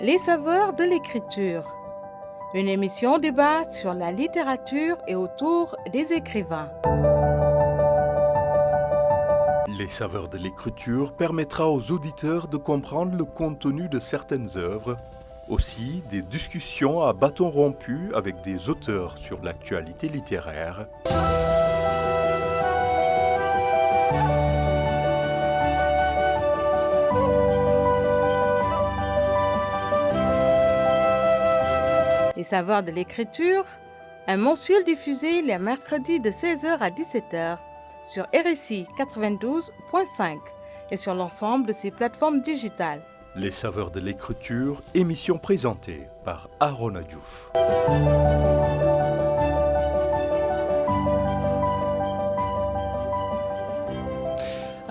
Les saveurs de l'écriture. Une émission débat sur la littérature et autour des écrivains. Les saveurs de l'écriture permettra aux auditeurs de comprendre le contenu de certaines œuvres, aussi des discussions à bâton rompu avec des auteurs sur l'actualité littéraire. Les saveurs de l'écriture, un mensuel diffusé les mercredis de 16h à 17h sur RSI 92.5 et sur l'ensemble de ses plateformes digitales. Les saveurs de l'écriture, émission présentée par Arona Diouf.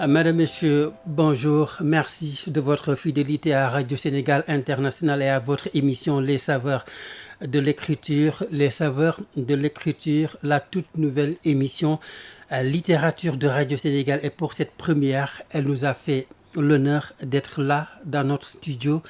Madame, Messieurs, bonjour. Merci de votre fidélité à Radio Sénégal International et à votre émission Les saveurs de l'écriture. Les saveurs de l'écriture, la toute nouvelle émission littérature de Radio Sénégal. Et pour cette première, elle nous a fait l'honneur d'être là dans notre studio.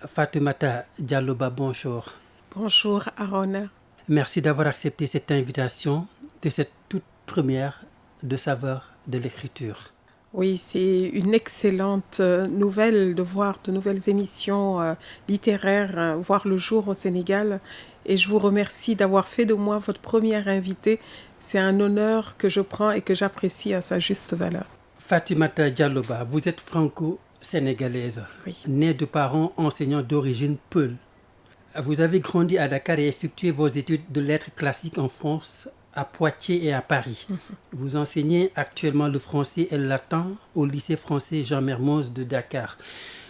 Fatoumata Dialloba, bonjour. Bonjour Arona. Merci d'avoir accepté cette invitation de cette toute première de saveurs de l'écriture. Oui, c'est une excellente nouvelle de voir de nouvelles émissions littéraires voir le jour au Sénégal. Et je vous remercie d'avoir fait de moi votre première invitée. C'est un honneur que je prends et que j'apprécie à sa juste valeur. Fatoumata Dialloba, vous êtes franco-sénégalaise, oui. Née de parents enseignants d'origine peul. Vous avez grandi à Dakar et effectué vos études de lettres classiques en France, à Poitiers et à Paris. Vous enseignez actuellement le français et le latin au lycée français Jean Mermoz de Dakar.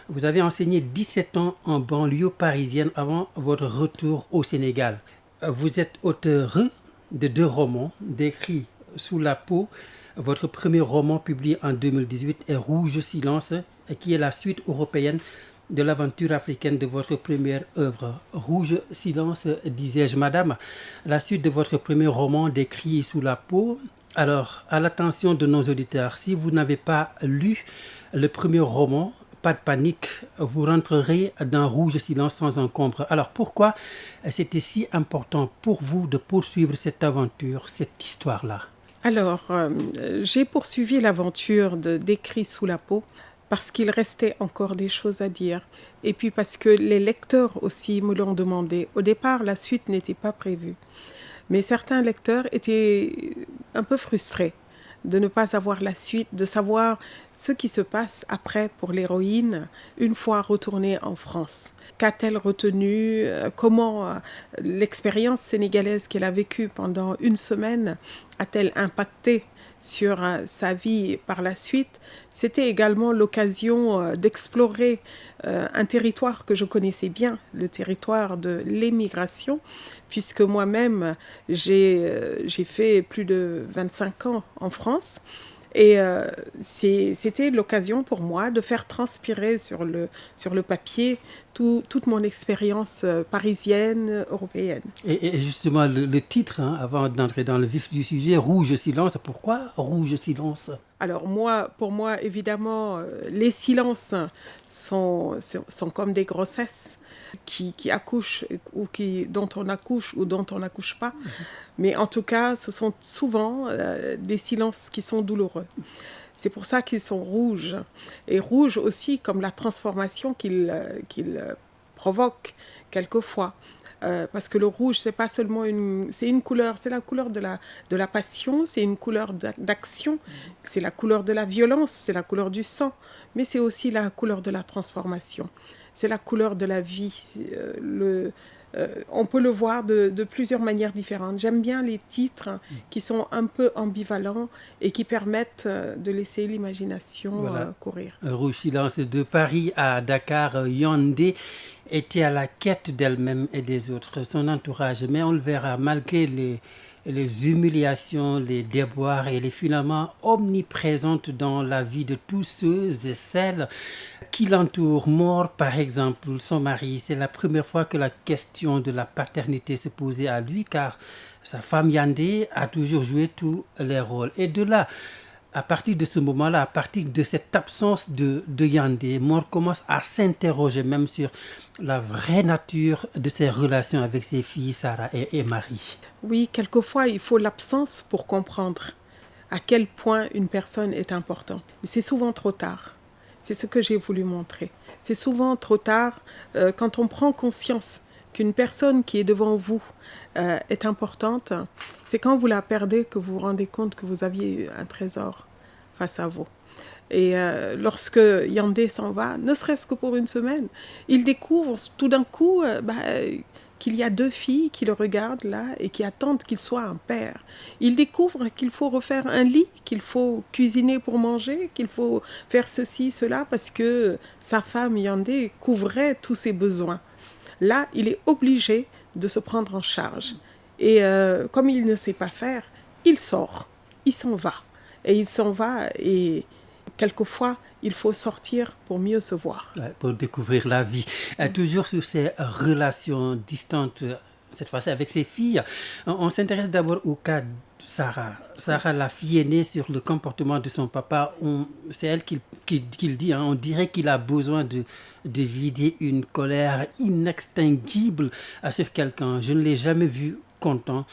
Vous avez enseigné 17 ans en banlieue parisienne avant votre retour au Sénégal. Vous êtes auteur de 2 romans, d'écrits Sous la peau. Votre premier roman publié en 2018 est Rouge silence, qui est la suite européenne de l'aventure africaine de votre première œuvre. Rouge silence, disais-je, madame, la suite de votre premier roman décrit Sous la peau. Alors, à l'attention de nos auditeurs, si vous n'avez pas lu le premier roman, pas de panique, vous rentrerez dans Rouge silence sans encombre. Alors, pourquoi c'était si important pour vous de poursuivre cette aventure, cette histoire-là? Alors, j'ai poursuivi l'aventure d'écrit Sous la peau parce qu'il restait encore des choses à dire. Et puis parce que les lecteurs aussi me l'ont demandé. Au départ, la suite n'était pas prévue. Mais certains lecteurs étaient un peu frustrés de ne pas avoir la suite, de savoir ce qui se passe après pour l'héroïne une fois retournée en France. Qu'a-t-elle retenu? Comment l'expérience sénégalaise qu'elle a vécue pendant une semaine a-t-elle impacté sur sa vie par la suite? C'était également l'occasion d'explorer un territoire que je connaissais bien, le territoire de l'émigration, puisque moi-même, j'ai fait plus de 25 ans en France. Et c'était l'occasion pour moi de faire transpirer sur le papier toute mon expérience parisienne, européenne. Et justement, le titre, avant d'entrer dans le vif du sujet, Rouge silence, pourquoi Rouge silence? Alors pour moi, évidemment, les silences sont comme des grossesses qui accouchent ou dont on accouche ou dont on n'accouche pas. Mais en tout cas, ce sont souvent des silences qui sont douloureux. C'est pour ça qu'ils sont rouges. Et rouges aussi comme la transformation qu'ils provoquent quelquefois. Parce que le rouge, c'est pas seulement c'est une couleur, c'est la couleur de la passion, c'est une couleur d'action, c'est la couleur de la violence, c'est la couleur du sang, mais c'est aussi la couleur de la transformation. C'est la couleur de la vie. On peut le voir de plusieurs manières différentes. J'aime bien les titres qui sont un peu ambivalents et qui permettent de laisser l'imagination courir. Rouge silence, de Paris à Dakar, Yandé était à la quête d'elle-même et des autres, son entourage. Mais on le verra, malgré les humiliations, les déboires, elle est finalement omniprésente dans la vie de tous ceux et celles qui l'entourent. Mort, par exemple, son mari, c'est la première fois que la question de la paternité se posait à lui, car sa femme Yandé a toujours joué tous les rôles. Et de là À partir de ce moment-là, à partir de cette absence de Yandé, Mor commence à s'interroger même sur la vraie nature de ses relations avec ses filles Sarah et Marie. Oui, quelquefois, il faut l'absence pour comprendre à quel point une personne est importante. Mais c'est souvent trop tard. C'est ce que j'ai voulu montrer. C'est souvent trop tard quand on prend conscience qu'une personne qui est devant vous est importante. C'est quand vous la perdez que vous vous rendez compte que vous aviez un trésor face à vous. Et lorsque Yandé s'en va, ne serait-ce que pour une semaine, il découvre tout d'un coup qu'il y a 2 filles qui le regardent là et qui attendent qu'il soit un père. Il découvre qu'il faut refaire un lit, qu'il faut cuisiner pour manger, qu'il faut faire ceci, cela, parce que sa femme Yandé couvrait tous ses besoins. Là, il est obligé de se prendre en charge. Et comme il ne sait pas faire, il sort, il s'en va. Et il s'en va et quelquefois, il faut sortir pour mieux se voir. Pour découvrir la vie. Toujours sur ces relations distantes, cette fois-ci avec ses filles, on s'intéresse d'abord au cas de Sarah. Sarah, la fille aînée, sur le comportement de son papa. C'est elle qui le dit. On dirait qu'il a besoin de vider une colère inextinguible sur quelqu'un. Je ne l'ai jamais vu content.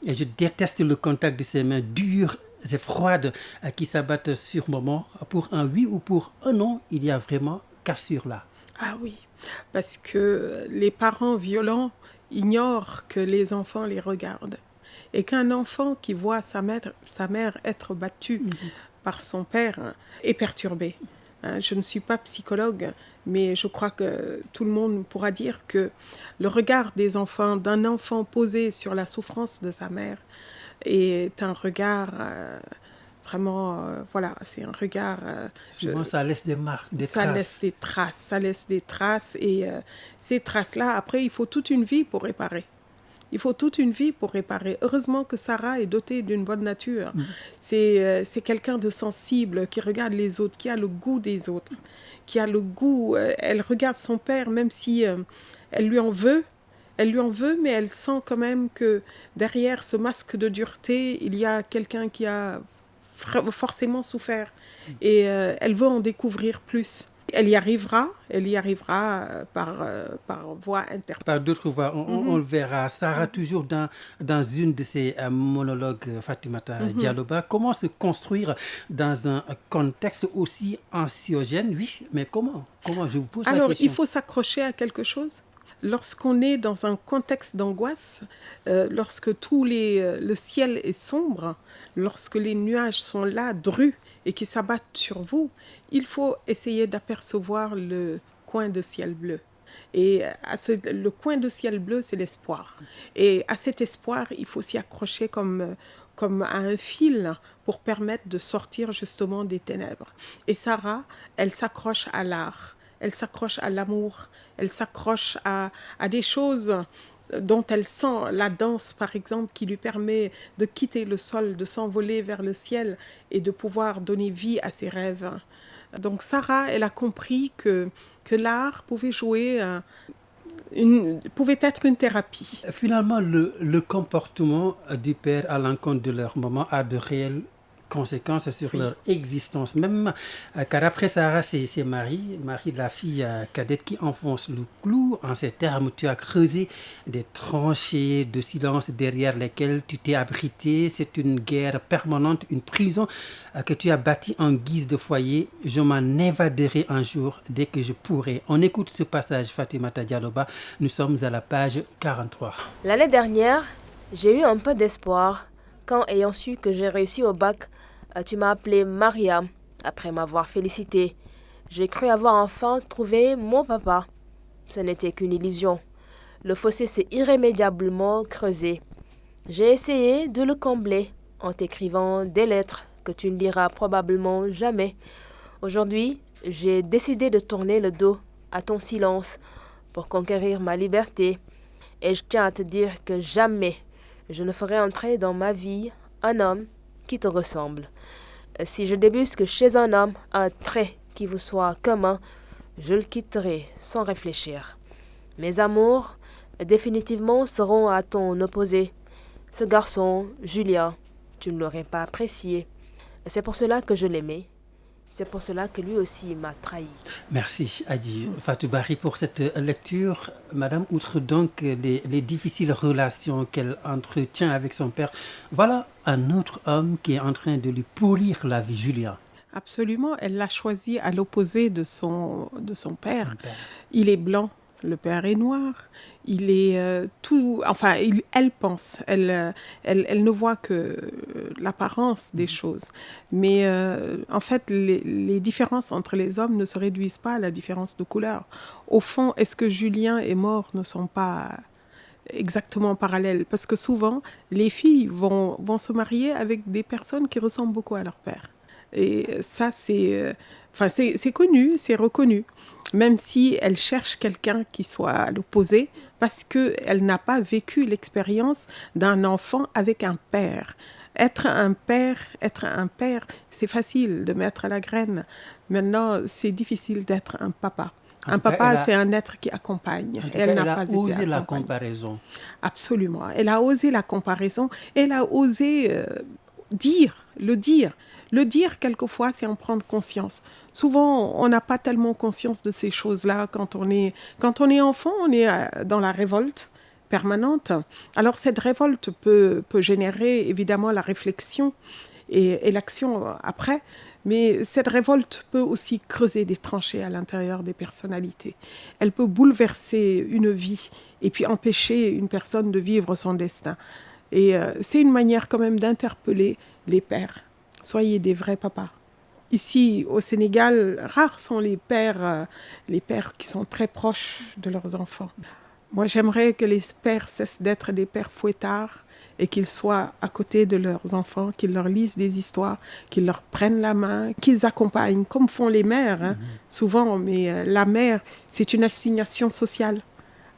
Et je déteste le contact de ses mains dures et froides qui s'abattent sur moment. Pour un oui ou pour un non, il y a vraiment cassure là. Ah oui, parce que les parents violents ignorent que les enfants les regardent. Et qu'un enfant qui voit sa mère être battue par son père est perturbé. Je ne suis pas psychologue, mais je crois que tout le monde pourra dire que le regard d'un enfant posé sur la souffrance de sa mère est un regard vraiment, c'est un regard... Souvent, ça laisse des marques, des traces. Ça laisse des traces. Et ces traces-là, après, il faut toute une vie pour réparer. Heureusement que Sarah est dotée d'une bonne nature. C'est quelqu'un de sensible, qui regarde les autres, qui a le goût des autres, qui a le goût... elle regarde son père, même si elle lui en veut, mais elle sent quand même que derrière ce masque de dureté, il y a quelqu'un qui a forcément souffert. Et elle veut en découvrir plus. Elle y arrivera par voie interne. Par d'autres voies, on le verra. Sarah, toujours dans une de ses monologues, Fatimata Dialloba, comment se construire dans un contexte aussi anxiogène? Oui, mais comment je vous pose la question. Alors, il faut s'accrocher à quelque chose. Lorsqu'on est dans un contexte d'angoisse, lorsque le ciel est sombre, lorsque les nuages sont là, drus, et qui s'abattent sur vous, il faut essayer d'apercevoir le coin de ciel bleu. Et le coin de ciel bleu, c'est l'espoir. Et à cet espoir, il faut s'y accrocher comme à un fil pour permettre de sortir justement des ténèbres. Et Sarah, elle s'accroche à l'art, elle s'accroche à l'amour, elle s'accroche à des choses dont elle sent la danse, par exemple, qui lui permet de quitter le sol, de s'envoler vers le ciel et de pouvoir donner vie à ses rêves. Donc Sarah, elle a compris que l'art pouvait pouvait être une thérapie. Finalement, le comportement du père à l'encontre de leur maman a de réelles conséquences sur leur existence même, car après Sarah, c'est Marie, la fille cadette, qui enfonce le clou. En ces termes, tu as creusé des tranchées de silence derrière lesquelles tu t'es abrité. C'est une guerre permanente, une prison que tu as bâtie en guise de foyer. Je m'en évaderai un jour dès que je pourrai. On écoute ce passage, Fatimata Dialloba. Nous sommes à la page 43. L'année dernière, j'ai eu un peu d'espoir quand, ayant su que j'ai réussi au bac, tu m'as appelée Maria, après m'avoir félicité. J'ai cru avoir enfin trouvé mon papa. Ce n'était qu'une illusion. Le fossé s'est irrémédiablement creusé. J'ai essayé de le combler en t'écrivant des lettres que tu ne liras probablement jamais. Aujourd'hui, j'ai décidé de tourner le dos à ton silence pour conquérir ma liberté. Et je tiens à te dire que jamais je ne ferai entrer dans ma vie un homme qui te ressemble. Si je débusque chez un homme un trait qui vous soit commun, je le quitterai sans réfléchir. Mes amours, définitivement, seront à ton opposé. Ce garçon, Julien, tu ne l'aurais pas apprécié. C'est pour cela que je l'aimais. C'est pour cela que lui aussi m'a trahi. Merci, Adi Fatou Barry, pour cette lecture. Madame, outre donc les difficiles relations qu'elle entretient avec son père, voilà un autre homme qui est en train de lui pourrir la vie, Julien. Absolument, elle l'a choisi à l'opposé de son père. Son père. Il est blanc, le père est noir. Il est tout... Enfin, elle pense, elle ne voit que l'apparence des choses. Mais en fait, les différences entre les hommes ne se réduisent pas à la différence de couleur. Au fond, est-ce que Julien et Maure ne sont pas exactement parallèles? Parce que souvent, les filles vont se marier avec des personnes qui ressemblent beaucoup à leur père. Et ça, c'est connu, c'est reconnu. Même si elle cherche quelqu'un qui soit à l'opposé, parce qu'elle n'a pas vécu l'expérience d'un enfant avec un père. Être un père, c'est facile de mettre la graine. Maintenant, c'est difficile d'être un papa. Un papa, c'est un être qui accompagne. Elle n'a pas osé la comparaison. Absolument. Elle a osé la comparaison. Elle a osé le dire quelquefois, c'est en prendre conscience. Souvent, on n'a pas tellement conscience de ces choses-là. Quand on est enfant, on est dans la révolte permanente. Alors, cette révolte peut générer évidemment la réflexion et l'action après. Mais cette révolte peut aussi creuser des tranchées à l'intérieur des personnalités. Elle peut bouleverser une vie et puis empêcher une personne de vivre son destin. Et c'est une manière quand même d'interpeller les pères. Soyez des vrais papas. Ici, au Sénégal, rares sont les pères qui sont très proches de leurs enfants. Moi, j'aimerais que les pères cessent d'être des pères fouettards et qu'ils soient à côté de leurs enfants, qu'ils leur lisent des histoires, qu'ils leur prennent la main, qu'ils accompagnent, comme font les mères, souvent. Mais la mère, c'est une assignation sociale.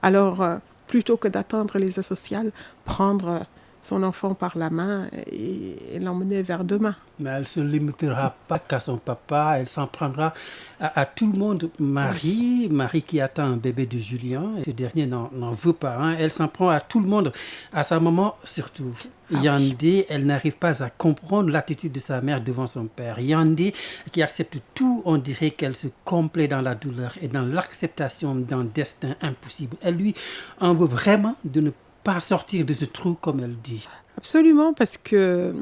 Alors, plutôt que d'attendre les sociales, prendre son enfant par la main et l'emmener vers demain. Mais elle ne se limitera pas qu'à son papa, elle s'en prendra à tout le monde. Marie qui attend un bébé de Julien, et ce dernier n'en veut pas. Elle s'en prend à tout le monde, à sa maman surtout. Yandé, elle n'arrive pas à comprendre l'attitude de sa mère devant son père. Yandé, qui accepte tout, on dirait qu'elle se complaît dans la douleur et dans l'acceptation d'un destin impossible. Elle lui en veut vraiment de ne pas sortir de ce trou, comme elle dit. Absolument, parce que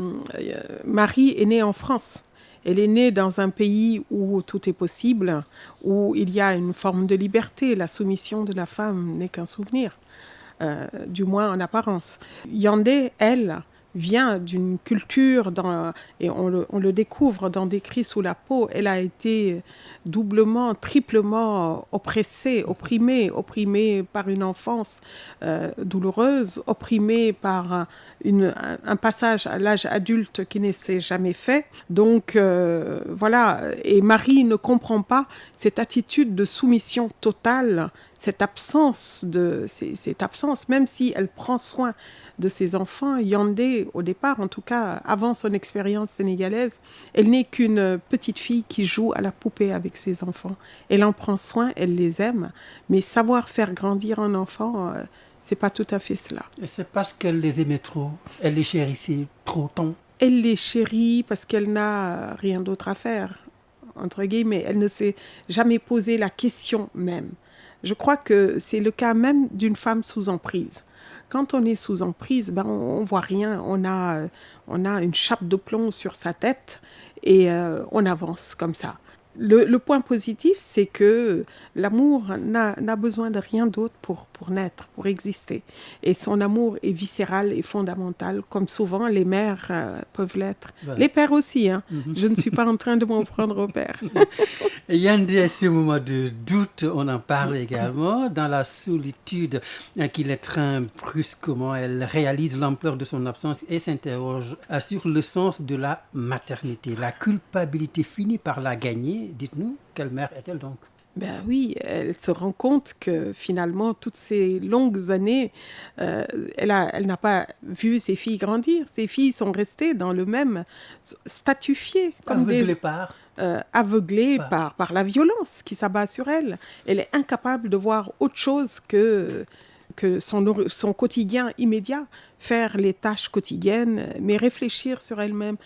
Marie est née en France. Elle est née dans un pays où tout est possible, où il y a une forme de liberté. La soumission de la femme n'est qu'un souvenir, du moins en apparence. Yandé, elle, vient d'une culture, et on le découvre dans Des cris sous la peau. Elle a été doublement, triplement opprimée par une enfance douloureuse, opprimée par un passage à l'âge adulte qui ne s'est jamais fait. Donc voilà, et Marie ne comprend pas cette attitude de soumission totale, cette absence, même si elle prend soin de ses enfants. Yandé, au départ, en tout cas, avant son expérience sénégalaise, elle n'est qu'une petite fille qui joue à la poupée avec ses enfants. Elle en prend soin, elle les aime, mais savoir faire grandir un enfant, c'est pas tout à fait cela. Et c'est parce qu'elle les aimait trop, elle les chérissait trop tant. Elle les chérit parce qu'elle n'a rien d'autre à faire, entre guillemets. Elle ne s'est jamais posé la question même. Je crois que c'est le cas même d'une femme sous emprise. Quand on est sous emprise, on voit rien. On a une chape de plomb sur sa tête et on avance comme ça. Le point positif, c'est que l'amour n'a besoin de rien d'autre pour naître, pour exister. Et son amour est viscéral et fondamental, comme souvent les mères peuvent l'être. Voilà. Les pères aussi, hein. Je ne suis pas en train de m'en prendre au père. Il y a ces moments de doute, on en parle également. Dans la solitude qui l'étreint brusquement, elle réalise l'ampleur de son absence et s'interroge sur le sens de la maternité. La culpabilité finit par la gagner. Dites-nous, quelle mère est-elle donc ? Ben oui, elle se rend compte que finalement, toutes ces longues années, elle n'a pas vu ses filles grandir. Ses filles sont restées dans le même statufiées. Aveuglée par la violence qui s'abat sur elle. Elle est incapable de voir autre chose que que son quotidien immédiat, faire les tâches quotidiennes, mais réfléchir sur elle-même,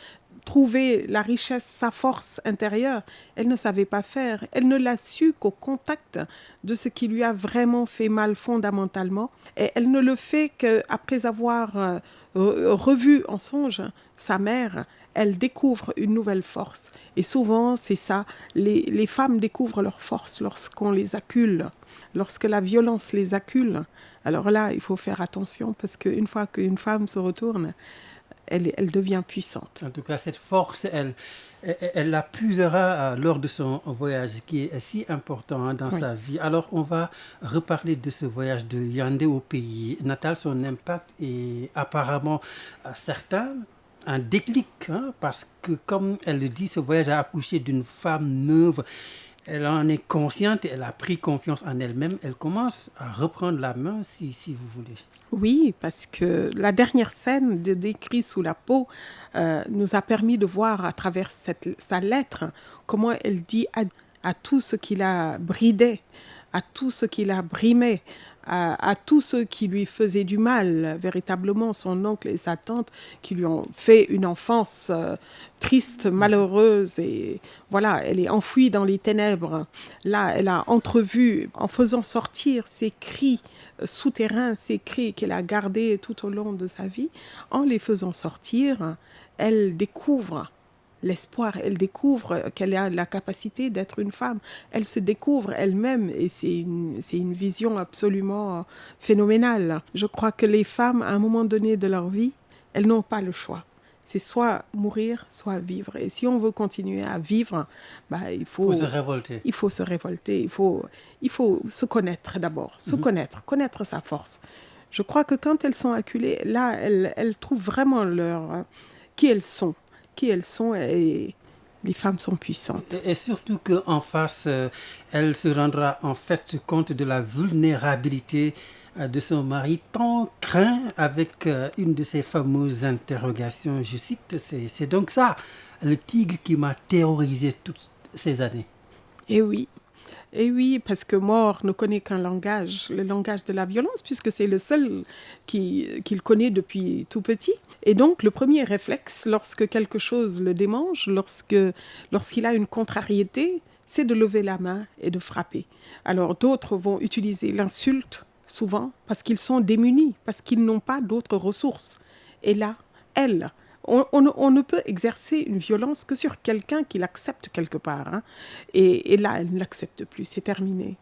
trouver la richesse, sa force intérieure, elle ne savait pas faire. Elle ne l'a su qu'au contact de ce qui lui a vraiment fait mal fondamentalement. Et elle ne le fait qu'après avoir revu en songe sa mère, elle découvre une nouvelle force. Et souvent, c'est ça, les femmes découvrent leur force lorsqu'on les accule, lorsque la violence les accule. Alors là, il faut faire attention parce qu'une fois qu'une femme se retourne, elle devient puissante. En tout cas, cette force, elle la puisera lors de son voyage qui est si important dans sa vie. Alors, on va reparler de ce voyage de Yandé au pays natal. Son impact est apparemment certain, un déclic, parce que, comme elle le dit, ce voyage a accouché d'une femme neuve. Elle en est consciente, elle a pris confiance en elle-même. Elle commence à reprendre la main, si vous voulez. Oui, parce que la dernière scène de Décrit sous la peau nous a permis de voir à travers sa lettre comment elle dit à tout ce qui la bridait, à tout ce qui la brimait, à tous ceux qui lui faisaient du mal, véritablement son oncle et sa tante qui lui ont fait une enfance triste, malheureuse, et voilà, elle est enfouie dans les ténèbres. Là, elle a entrevu, en faisant sortir ses cris souterrains, ces cris qu'elle a gardés tout au long de sa vie, en les faisant sortir, elle découvre l'espoir, elle découvre qu'elle a la capacité d'être une femme, elle se découvre elle-même et c'est une vision absolument phénoménale. Je crois que les femmes, à un moment donné de leur vie, elles n'ont pas le choix. C'est soit mourir, soit vivre. Et si on veut continuer à vivre, il faut se révolter. Il faut se révolter, il faut se connaître d'abord, connaître sa force. Je crois que quand elles sont acculées, là, elles trouvent vraiment qui elles sont et les femmes sont puissantes. Et surtout qu'en face, elle se rendra en fait compte de la vulnérabilité de son mari, tant craint avec une de ses fameuses interrogations. Je cite, c'est donc ça, le tigre qui m'a terrorisé toutes ces années. Et oui, parce que Mort ne connaît qu'un langage, le langage de la violence, puisque c'est le seul qu'il connaît depuis tout petit. Et donc, le premier réflexe, lorsque quelque chose le démange, lorsqu'il a une contrariété, c'est de lever la main et de frapper. Alors, d'autres vont utiliser l'insulte, souvent, parce qu'ils sont démunis, parce qu'ils n'ont pas d'autres ressources. Et là, on ne peut exercer une violence que sur quelqu'un qui l'accepte quelque part. Et là, elle ne l'accepte plus, c'est terminé.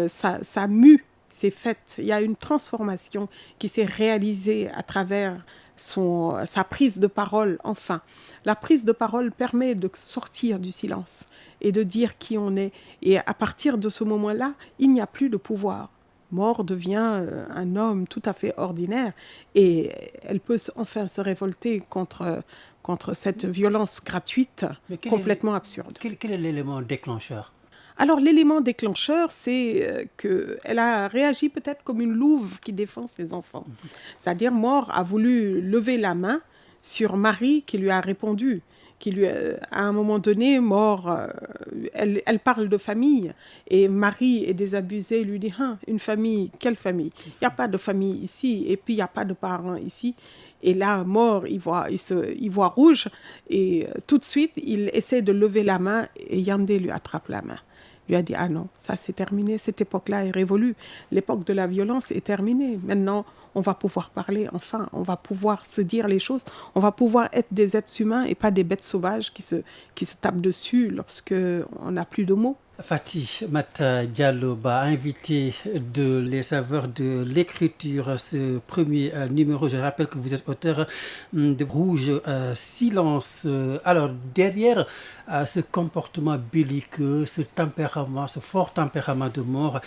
Ça mue, c'est fait. Il y a une transformation qui s'est réalisée à travers sa prise de parole, enfin. La prise de parole permet de sortir du silence et de dire qui on est. Et à partir de ce moment-là, il n'y a plus de pouvoir. Mort devient un homme tout à fait ordinaire et elle peut enfin se révolter contre cette violence gratuite, complètement absurde. Quel est l'élément déclencheur ? Alors l'élément déclencheur, c'est qu'elle a réagi peut-être comme une louve qui défend ses enfants. C'est-à-dire Mort a voulu lever la main sur Marie qui lui a répondu. À un moment donné, Mort, elle parle de famille et Marie est désabusée, lui dit une famille, quelle famille? Il n'y a pas de famille ici et puis il n'y a pas de parents ici. Et là, Mort, il voit rouge et tout de suite, il essaie de lever la main et Yandé lui attrape la main. Il lui a dit ah non, ça c'est terminé, cette époque-là est révolue, l'époque de la violence est terminée. Maintenant, on va pouvoir parler, enfin, on va pouvoir se dire les choses, on va pouvoir être des êtres humains et pas des bêtes sauvages qui se tapent dessus lorsqu'on n'a plus de mots. Fatih Mata Diallo, invité de Les Saveurs de l'écriture, ce premier numéro. Je rappelle que vous êtes auteur de Rouge Silence. Alors, derrière ce comportement belliqueux, ce fort tempérament de Mort,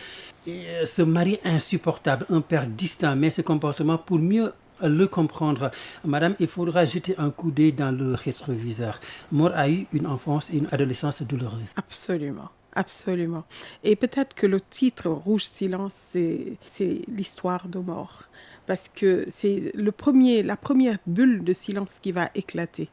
et ce mari insupportable, un père distant, mais ce comportement, pour mieux le comprendre, madame, il faudra jeter un coup d'œil dans le rétroviseur. Mort a eu une enfance et une adolescence douloureuse. Absolument. Et peut-être que le titre Rouge Silence, c'est l'histoire de Mort. Parce que c'est la première bulle de silence qui va éclater.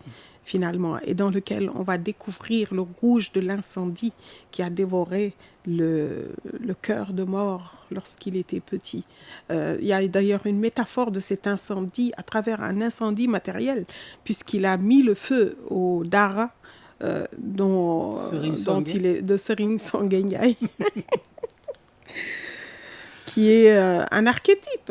finalement, et dans lequel on va découvrir le rouge de l'incendie qui a dévoré le cœur de Mort lorsqu'il était petit. Il y a d'ailleurs une métaphore de cet incendie à travers un incendie matériel, puisqu'il a mis le feu au Dara dont il est de Serigne Sangué Ndiaye. Qui est un archétype.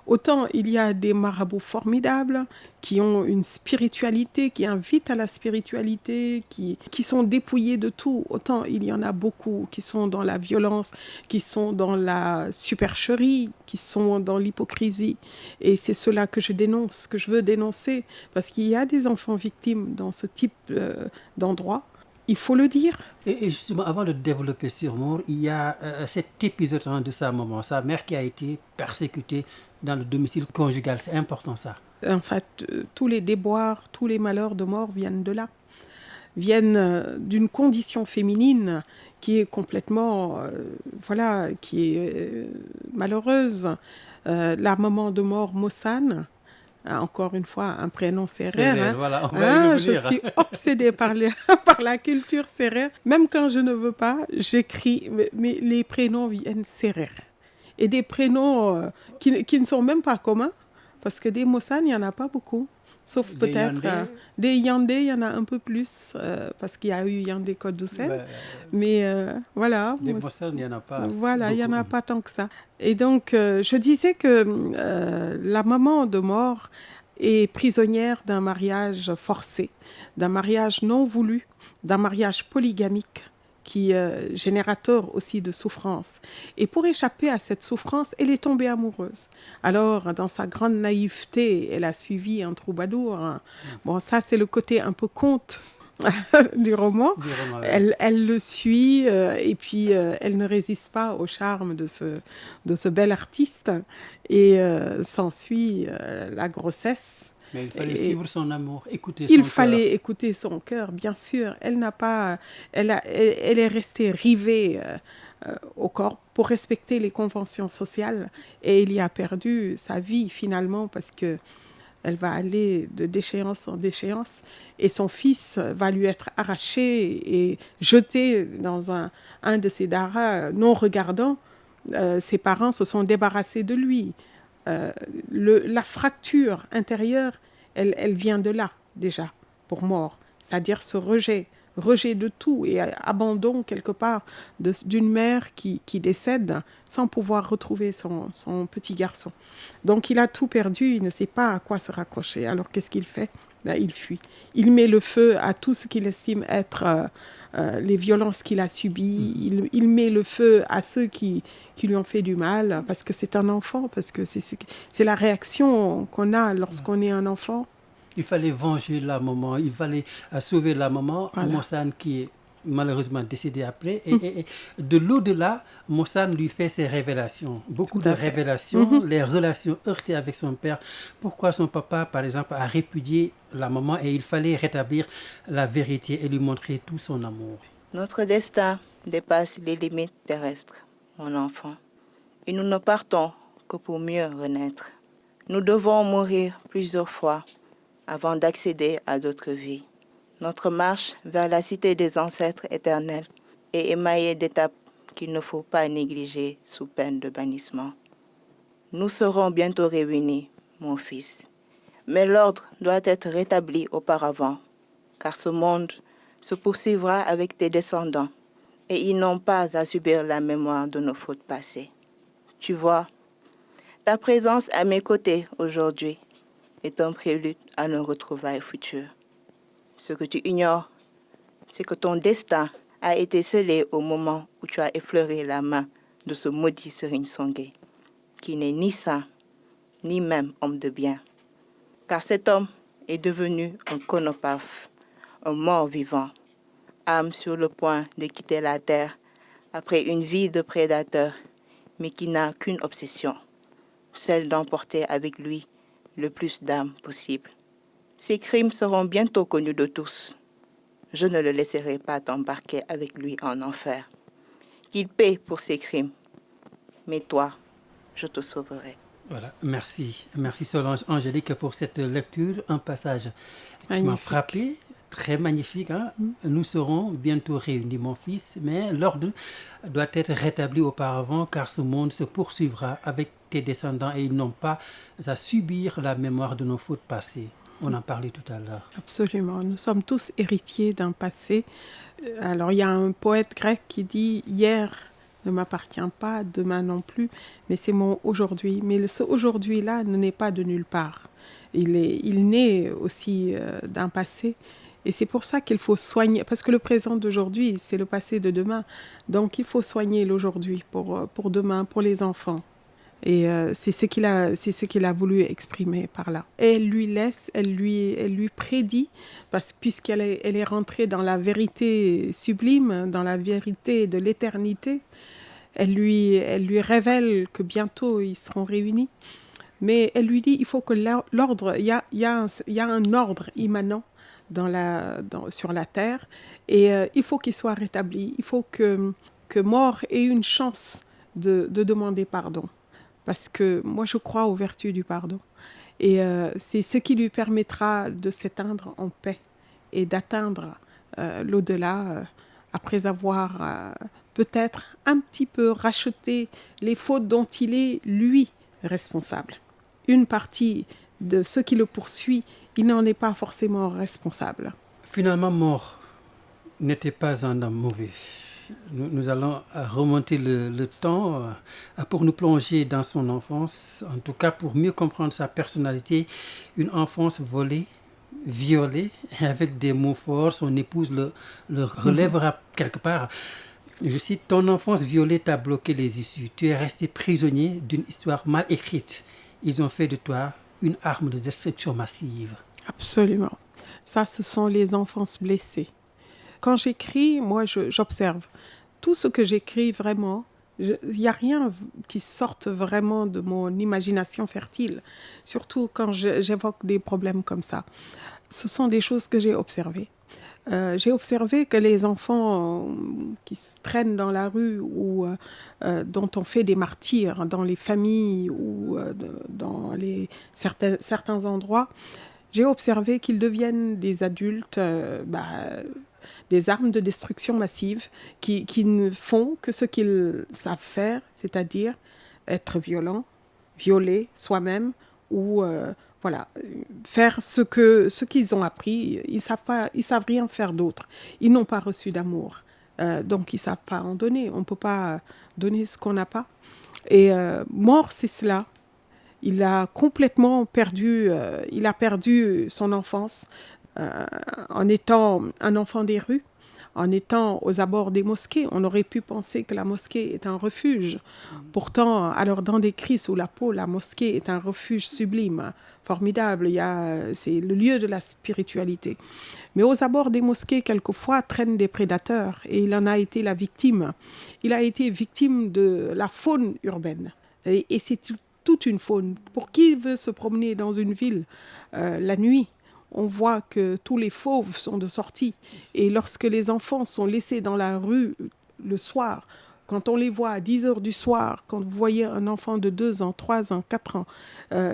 Autant il y a des marabouts formidables qui ont une spiritualité, qui invitent à la spiritualité, qui sont dépouillés de tout. Autant il y en a beaucoup qui sont dans la violence, qui sont dans la supercherie, qui sont dans l'hypocrisie. Et c'est cela que je dénonce, que je veux dénoncer, parce qu'il y a des enfants victimes dans ce type d'endroit. Il faut le dire. Et justement, avant de développer sur Mort, il y a cet épisode de sa maman, sa mère qui a été persécutée dans le domicile conjugal. C'est important ça. En fait, tous les déboires, tous les malheurs de Mort viennent de là. Viennent d'une condition féminine qui est complètement, qui est malheureuse. La maman de Mort, Mossane, encore une fois, un prénom sérère. Voilà, on va y je suis obsédée par la culture sérère. Même quand je ne veux pas, j'écris, mais les prénoms viennent sérère. Et des prénoms qui ne sont même pas communs, parce que des Mossane, il n'y en a pas beaucoup. Sauf des peut-être des Yandé, il y en a un peu plus, parce qu'il y a eu Yandé Côte d'Oussel. Mais voilà. Des Mossane, il n'y en a pas. Voilà, il n'y en a pas tant que ça. Et donc, je disais que la maman de Mort est prisonnière d'un mariage forcé, d'un mariage non voulu, d'un mariage polygamique qui est générateur aussi de souffrance. Et pour échapper à cette souffrance, elle est tombée amoureuse. Alors, dans sa grande naïveté, elle a suivi un troubadour. Bon, ça, c'est le côté un peu conte du roman. Ouais. Elle le suit et puis elle ne résiste pas au charme de ce bel artiste. Et s'ensuit la grossesse. Mais il fallait suivre son amour, écouter son cœur. Il fallait écouter son cœur, bien sûr. Elle est restée rivée au corps pour respecter les conventions sociales. Et il y a perdu sa vie finalement parce que elle va aller de déchéance en déchéance et son fils va lui être arraché et jeté dans un de ces daras non regardants. Ses parents se sont débarrassés de lui. La fracture intérieure, elle vient de là, déjà, pour Mort. C'est-à-dire ce rejet de tout et abandon, quelque part, d'une mère qui décède sans pouvoir retrouver son petit garçon. Donc, il a tout perdu, il ne sait pas à quoi se raccrocher. Alors, qu'est-ce qu'il fait ? Il fuit. Il met le feu à tout ce qu'il estime être les violences qu'il a subies. Il met le feu à ceux qui lui ont fait du mal, parce que c'est un enfant, parce que c'est la réaction qu'on a lorsqu'on est un enfant. Il fallait venger la maman, il fallait sauver la maman, voilà. Mossane qui est malheureusement décédée après. Et de l'au-delà, Mossane lui fait ses révélations, beaucoup de révélations, les relations heurtées avec son père. Pourquoi son papa, par exemple, a répudié la maman et il fallait rétablir la vérité et lui montrer tout son amour. Notre destin dépasse les limites terrestres, mon enfant. Et nous ne partons que pour mieux renaître. Nous devons mourir plusieurs fois avant d'accéder à d'autres vies. Notre marche vers la cité des ancêtres éternels est émaillée d'étapes qu'il ne faut pas négliger sous peine de bannissement. Nous serons bientôt réunis, mon fils, mais l'ordre doit être rétabli auparavant, car ce monde se poursuivra avec tes descendants, et ils n'ont pas à subir la mémoire de nos fautes passées. Tu vois, ta présence à mes côtés aujourd'hui est un prélude à nos retrouvailles futures. Ce que tu ignores, c'est que ton destin a été scellé au moment où tu as effleuré la main de ce maudit Serigne Sangué, qui n'est ni saint, ni même homme de bien. Car cet homme est devenu un chronopathe, un mort-vivant, âme sur le point de quitter la terre après une vie de prédateur, mais qui n'a qu'une obsession, celle d'emporter avec lui le plus d'âmes possible. Ses crimes seront bientôt connus de tous. Je ne le laisserai pas t'embarquer avec lui en enfer. Qu'il paie pour ses crimes. Mais toi, je te sauverai. Voilà, merci. Merci Solange Angélique pour cette lecture. Un passage qui m'a Magnifique. frappé, très magnifique. Hein. Nous serons bientôt réunis, mon fils, mais l'ordre doit être rétabli auparavant car ce monde se poursuivra avec tes descendants et ils n'ont pas à subir la mémoire de nos fautes passées. On en parlait tout à l'heure. Absolument. Nous sommes tous héritiers d'un passé. Alors, il y a un poète grec qui dit « Hier ne m'appartient pas, demain non plus, mais c'est mon aujourd'hui. » Mais ce aujourd'hui-là ne naît pas de nulle part. Il naît aussi d'un passé. Et c'est pour ça qu'il faut soigner, parce que le présent d'aujourd'hui, c'est le passé de demain. Donc, il faut soigner l'aujourd'hui pour demain, pour les enfants. Et c'est ce qu'il a voulu exprimer par là. Et elle lui prédit, puisqu'elle est rentrée dans la vérité sublime, dans la vérité de l'éternité, elle lui révèle que bientôt ils seront réunis. Mais elle lui dit, il faut que l'ordre, il y a un ordre immanent sur la terre, et il faut qu'il soit rétabli. Il faut que Mort ait une chance de demander pardon. Parce que moi, je crois aux vertus du pardon. Et c'est ce qui lui permettra de s'éteindre en paix et d'atteindre l'au-delà après avoir peut-être un petit peu racheté les fautes dont il est, lui, responsable. Une partie de ceux qui le poursuit, il n'en est pas forcément responsable. Finalement, Mort n'était pas un homme mauvais. Nous allons remonter le temps pour nous plonger dans son enfance, en tout cas pour mieux comprendre sa personnalité. Une enfance volée, violée, avec des mots forts. Son épouse le relèvera quelque part. Je cite, « Ton enfance violée t'a bloqué les issues. Tu es resté prisonnier d'une histoire mal écrite. Ils ont fait de toi une arme de destruction massive. » Absolument. Ça, ce sont les enfances blessées. Quand j'écris, moi, j'observe. Tout ce que j'écris, vraiment, il n'y a rien qui sorte vraiment de mon imagination fertile, surtout quand j'évoque des problèmes comme ça. Ce sont des choses que j'ai observées. J'ai observé que les enfants qui se traînent dans la rue ou dont on fait des martyrs dans les familles ou dans certains endroits, j'ai observé qu'ils deviennent des adultes, des armes de destruction massive qui ne font que ce qu'ils savent faire, c'est-à-dire être violents, violer soi-même ou faire ce qu'ils ont appris. Ils savent rien faire d'autre. Ils n'ont pas reçu d'amour, donc ils savent pas en donner. On peut pas donner ce qu'on n'a pas. Et Mort, c'est cela. Il a complètement perdu. Il a perdu son enfance en étant un enfant des rues. En étant aux abords des mosquées, on aurait pu penser que la mosquée est un refuge. Pourtant, alors dans des cris sous la peau, la mosquée est un refuge sublime, formidable. C'est le lieu de la spiritualité. Mais aux abords des mosquées, quelquefois, traînent des prédateurs et il en a été la victime. Il a été victime de la faune urbaine. Et c'est toute une faune. Pour qui veut se promener dans une ville la nuit ? On voit que tous les fauves sont de sortie. Et lorsque les enfants sont laissés dans la rue le soir, quand on les voit à 10 heures du soir, quand vous voyez un enfant de 2 ans, 3 ans, 4 ans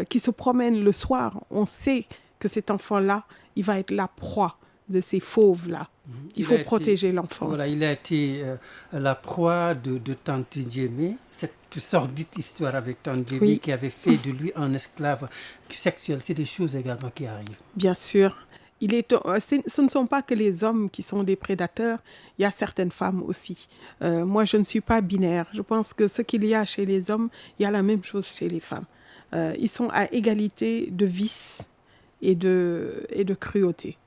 qui se promène le soir, on sait que cet enfant-là, il va être la proie de ces fauves-là. Il faut protéger l'enfance. Voilà, il a été la proie de Tante Djemé, cette sordide histoire avec Tante Djemé qui avait fait de lui un esclave sexuel. C'est des choses également qui arrivent. Bien sûr. Ce ne sont pas que les hommes qui sont des prédateurs, il y a certaines femmes aussi. Moi, je ne suis pas binaire. Je pense que ce qu'il y a chez les hommes, il y a la même chose chez les femmes. Ils sont à égalité de vice et de cruauté.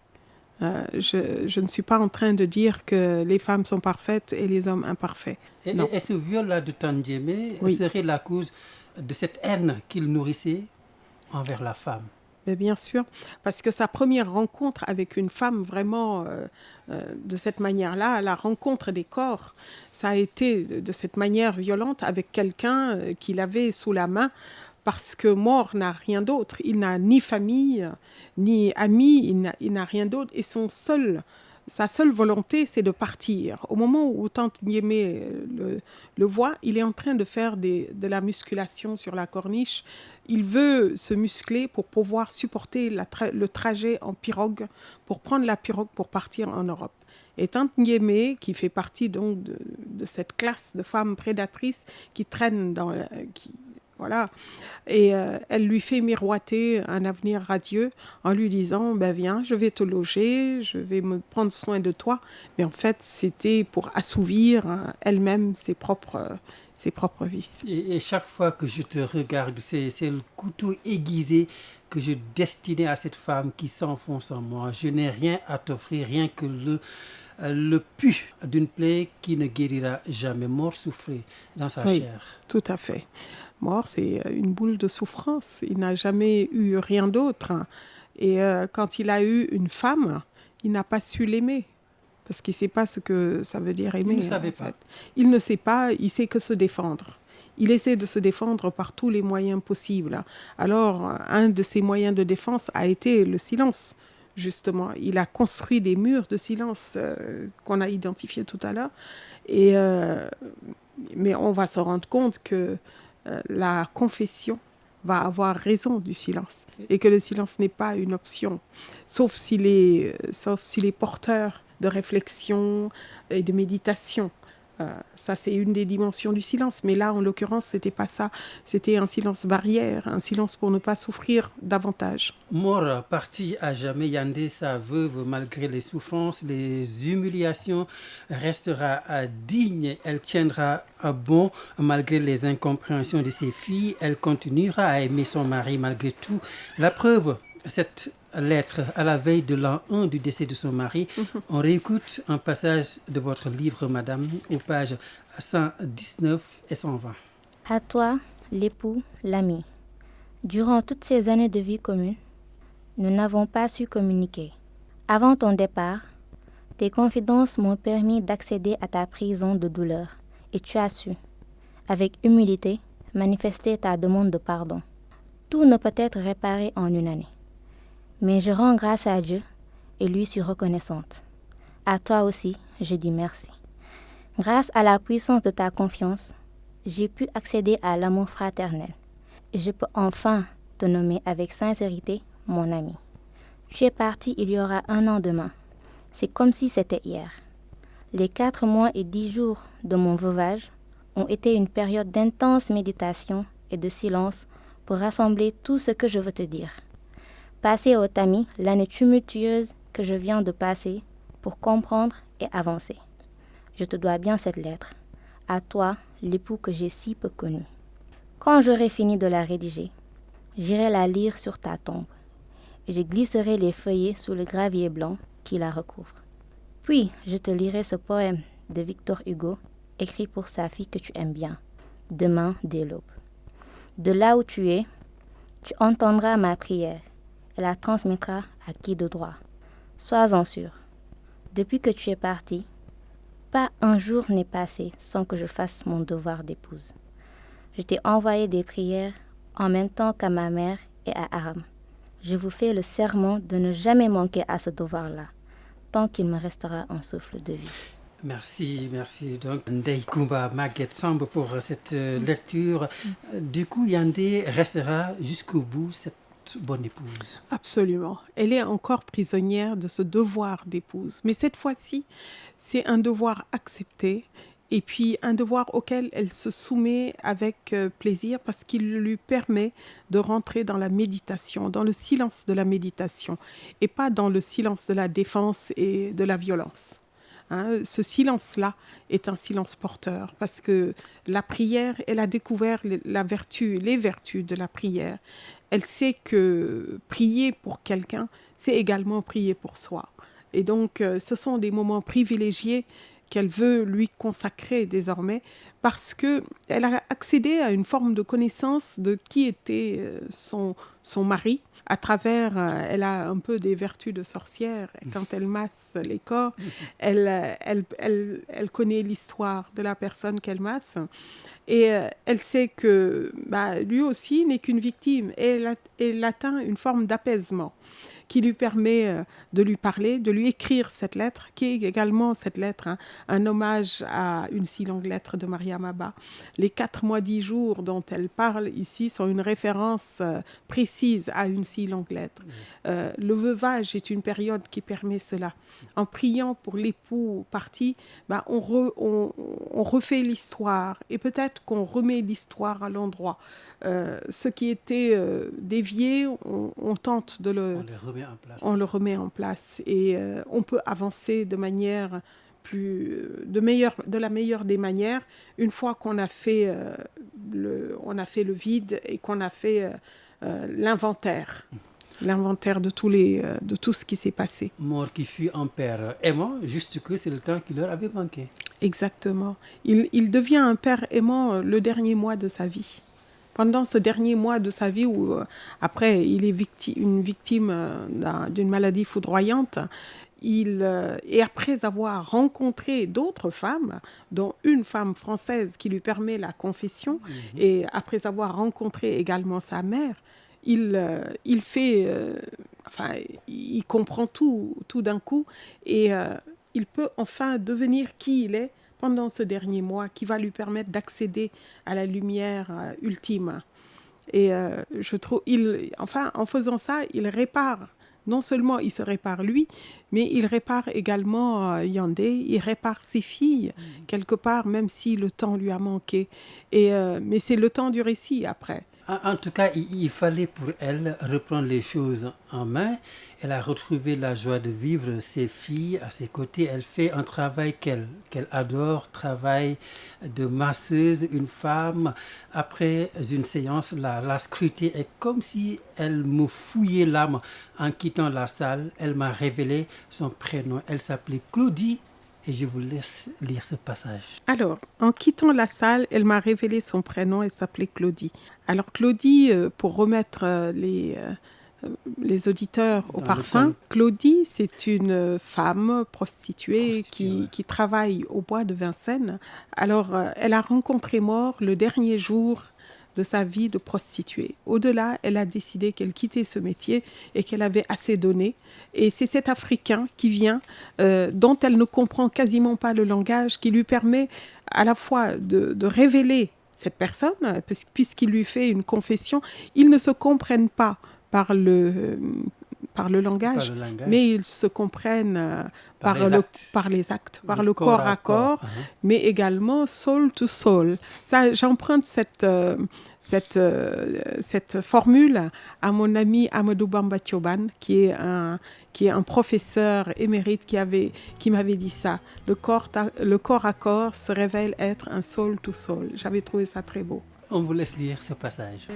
Je ne suis pas en train de dire que les femmes sont parfaites et les hommes imparfaits. Et ce viol-là de Tante Djemé serait la cause de cette haine qu'il nourrissait envers la femme. Mais bien sûr, parce que sa première rencontre avec une femme vraiment de cette manière-là, la rencontre des corps, ça a été de cette manière violente avec quelqu'un qu'il avait sous la main, parce que Mort n'a rien d'autre. Il n'a ni famille, ni amis, il n'a rien d'autre. Et son seul sa seule volonté, c'est de partir. Au moment où Tante Niémé le voit, il est en train de faire de la musculation sur la corniche. Il veut se muscler pour pouvoir supporter le trajet en pirogue, pour prendre la pirogue pour partir en Europe. Et Tante Niémé, qui fait partie donc de cette classe de femmes prédatrices qui traînent voilà. Et elle lui fait miroiter un avenir radieux en lui disant viens, je vais te loger, je vais me prendre soin de toi. Mais en fait, c'était pour assouvir elle-même ses propres vices. Et chaque fois que je te regarde, c'est le couteau aiguisé que je destinais à cette femme qui s'enfonce en moi. Je n'ai rien à t'offrir, rien que le pu d'une plaie qui ne guérira jamais. Mort souffrait dans sa chair. Tout à fait. Mort, c'est une boule de souffrance. Il n'a jamais eu rien d'autre. Et quand il a eu une femme, il n'a pas su l'aimer. Parce qu'il ne sait pas ce que ça veut dire aimer. Il ne savait pas. Il ne sait pas, il sait que se défendre. Il essaie de se défendre par tous les moyens possibles. Alors, un de ses moyens de défense a été le silence. Justement, il a construit des murs de silence qu'on a identifiés tout à l'heure. Mais on va se rendre compte que la confession va avoir raison du silence et que le silence n'est pas une option, sauf s'il est porteur de réflexion et de méditation. Ça, c'est une des dimensions du silence. Mais là, en l'occurrence, c'était pas ça. C'était un silence barrière, un silence pour ne pas souffrir davantage. Mort, partie à jamais, Yandé, sa veuve, malgré les souffrances, les humiliations, restera digne. Elle tiendra bon malgré les incompréhensions de ses filles. Elle continuera à aimer son mari malgré tout. La preuve, cette lettre à la veille de l'an 1 du décès de son mari. On réécoute un passage de votre livre, madame, aux pages 119 et 120. À toi, l'époux, l'ami. Durant toutes ces années de vie commune, nous n'avons pas su communiquer. Avant ton départ, tes confidences m'ont permis d'accéder à ta prison de douleur et tu as su, avec humilité, manifester ta demande de pardon. Tout ne peut être réparé en une année. Mais je rends grâce à Dieu et lui suis reconnaissante. À toi aussi, je dis merci. Grâce à la puissance de ta confiance, j'ai pu accéder à l'amour fraternel et je peux enfin te nommer avec sincérité mon ami. Tu es parti il y aura 1 an demain. C'est comme si c'était hier. Les 4 mois et 10 jours de mon veuvage ont été une période d'intense méditation et de silence pour rassembler tout ce que je veux te dire. Passer au tamis l'année tumultueuse que je viens de passer pour comprendre et avancer. Je te dois bien cette lettre. À toi, l'époux que j'ai si peu connu. Quand j'aurai fini de la rédiger, j'irai la lire sur ta tombe et je glisserai les feuillets sous le gravier blanc qui la recouvre. Puis, je te lirai ce poème de Victor Hugo, écrit pour sa fille que tu aimes bien, demain dès l'aube. De là où tu es, tu entendras ma prière et la transmettras à qui de droit. Sois-en sûr. Depuis que tu es parti, pas un jour n'est passé sans que je fasse mon devoir d'épouse. Je t'ai envoyé des prières en même temps qu'à ma mère et à Aram. Je vous fais le serment de ne jamais manquer à ce devoir-là, tant qu'il me restera un souffle de vie. Merci donc Ndeye Coumba Maguette Samb pour cette lecture. Du coup, Yandé restera jusqu'au bout cette bonne épouse. Absolument. Elle est encore prisonnière de ce devoir d'épouse. Mais cette fois-ci, c'est un devoir accepté et puis un devoir auquel elle se soumet avec plaisir parce qu'il lui permet de rentrer dans la méditation, dans le silence de la méditation et pas dans le silence de la défense et de la violence. Ce silence-là est un silence porteur parce que la prière, elle a découvert les vertus de la prière. Elle sait que prier pour quelqu'un, c'est également prier pour soi. Et donc, ce sont des moments privilégiés qu'elle veut lui consacrer désormais parce qu'elle a accédé à une forme de connaissance de qui était son mari. À travers, elle a un peu des vertus de sorcière. Quand elle masse les corps, elle connaît l'histoire de la personne qu'elle masse. Et elle sait que lui aussi n'est qu'une victime. Et elle atteint une forme d'apaisement qui lui permet de lui parler, de lui écrire cette lettre, qui est également cette lettre, un hommage à une si longue lettre de Mariam Abba. Les 4 mois 10 jours dont elle parle ici sont une référence précise à une si longue lettre. Le veuvage est une période qui permet cela. En priant pour l'époux parti, on refait l'histoire et peut-être qu'on remet l'histoire à l'endroit. Ce qui était dévié, on tente de on le remet en place et on peut avancer de manière de la meilleure des manières une fois qu'on a fait le vide et qu'on a fait l'inventaire de tout ce qui s'est passé. Mort qui fut un père aimant, juste que c'est le temps qui leur avait manqué. Exactement. Il devient un père aimant le dernier mois de sa vie. Pendant ce dernier mois de sa vie où, après, il est une victime d'une maladie foudroyante, et après avoir rencontré d'autres femmes, dont une femme française qui lui permet la confession, et après avoir rencontré également sa mère, il comprend tout d'un coup, et il peut enfin devenir qui il est pendant ce dernier mois, qui va lui permettre d'accéder à la lumière ultime. Et je trouve, en faisant ça, il répare. Non seulement il se répare lui, mais il répare également Yandé, il répare ses filles, quelque part, même si le temps lui a manqué. Mais c'est le temps du récit après. En tout cas, il fallait pour elle reprendre les choses en main. Elle a retrouvé la joie de vivre ses filles à ses côtés. Elle fait un travail qu'elle adore, travail de masseuse, une femme. Après une séance, la scruter est comme si elle me fouillait l'âme. En quittant la salle, elle m'a révélé son prénom. Elle s'appelait Claudie. Et je vous laisse lire ce passage. Alors, en quittant la salle, elle m'a révélé son prénom, elle s'appelait Claudie. Alors Claudie, pour remettre les auditeurs au parfum, Claudie, c'est une femme prostituée qui travaille au bois de Vincennes. Alors, elle a rencontré mort le dernier jour de sa vie de prostituée. Au-delà, elle a décidé qu'elle quittait ce métier et qu'elle avait assez donné. Et c'est cet Africain qui vient, dont elle ne comprend quasiment pas le langage, qui lui permet à la fois de révéler cette personne, puisqu'il lui fait une confession. Ils ne se comprennent pas par le langage, mais ils se comprennent par les actes, par le corps à corps, mais également soul to soul. Ça, j'emprunte cette formule à mon ami Amadou Bamba Thioban, qui est un professeur émérite qui m'avait dit ça. Le corps à corps se révèle être un soul to soul. J'avais trouvé ça très beau. On vous laisse lire ce passage.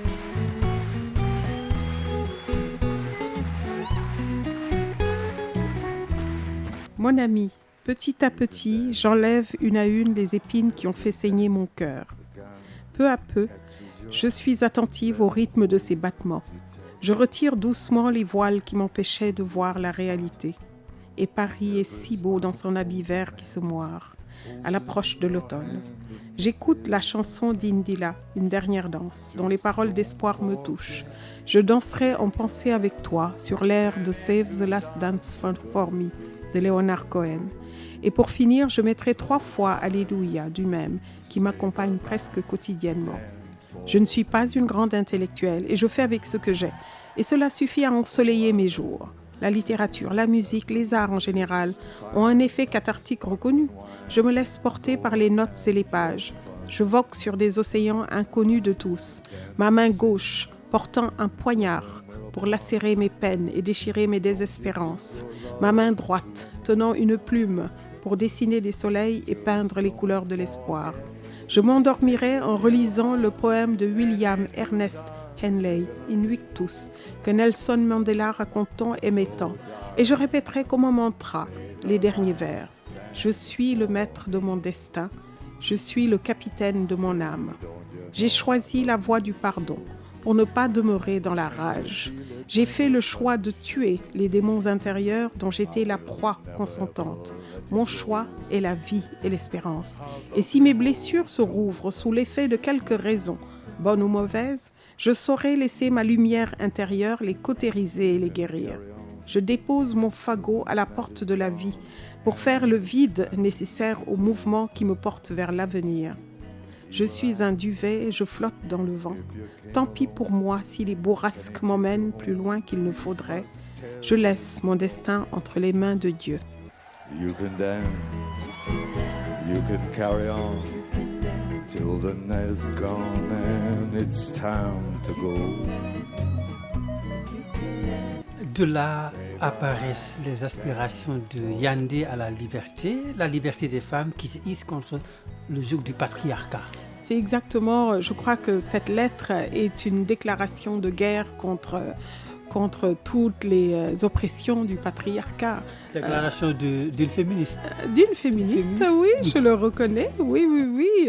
Mon ami, petit à petit, j'enlève une à une les épines qui ont fait saigner mon cœur. Peu à peu, je suis attentive au rythme de ses battements. Je retire doucement les voiles qui m'empêchaient de voir la réalité. Et Paris est si beau dans son habit vert qui se moire, à l'approche de l'automne. J'écoute la chanson d'Indila, Une dernière danse, dont les paroles d'espoir me touchent. Je danserai en pensée avec toi sur l'air de Save the Last Dance for Me, de Leonard Cohen. Et pour finir, je mettrai 3 fois Alléluia du même, qui m'accompagne presque quotidiennement. Je ne suis pas une grande intellectuelle et je fais avec ce que j'ai. Et cela suffit à ensoleiller mes jours. La littérature, la musique, les arts en général ont un effet cathartique reconnu. Je me laisse porter par les notes et les pages. Je vogue sur des océans inconnus de tous. Ma main gauche portant un poignard pour lacérer mes peines et déchirer mes désespérances. Ma main droite tenant une plume pour dessiner des soleils et peindre les couleurs de l'espoir. Je m'endormirai en relisant le poème de William Ernest Henley, Invictus, que Nelson Mandela raconte tant aimait tant, et je répéterai comme un mantra les derniers vers. Je suis le maître de mon destin, je suis le capitaine de mon âme. J'ai choisi la voie du pardon pour ne pas demeurer dans la rage. J'ai fait le choix de tuer les démons intérieurs dont j'étais la proie consentante. Mon choix est la vie et l'espérance. Et si mes blessures se rouvrent sous l'effet de quelques raisons, bonnes ou mauvaises, je saurai laisser ma lumière intérieure les cautériser et les guérir. Je dépose mon fagot à la porte de la vie pour faire le vide nécessaire au mouvement qui me porte vers l'avenir. Je suis un duvet et je flotte dans le vent. Tant pis pour moi si les bourrasques m'emmènent plus loin qu'il ne faudrait. Je laisse mon destin entre les mains de Dieu. You can dance, you can carry on till the night is gone and it's time to go. De là apparaissent les aspirations de Yandé à la liberté des femmes qui se hissent contre le joug du patriarcat. C'est exactement, je crois que cette lettre est une déclaration de guerre contre toutes les oppressions du patriarcat. Déclaration d'une féministe. D'une féministe, oui, je le reconnais. Oui.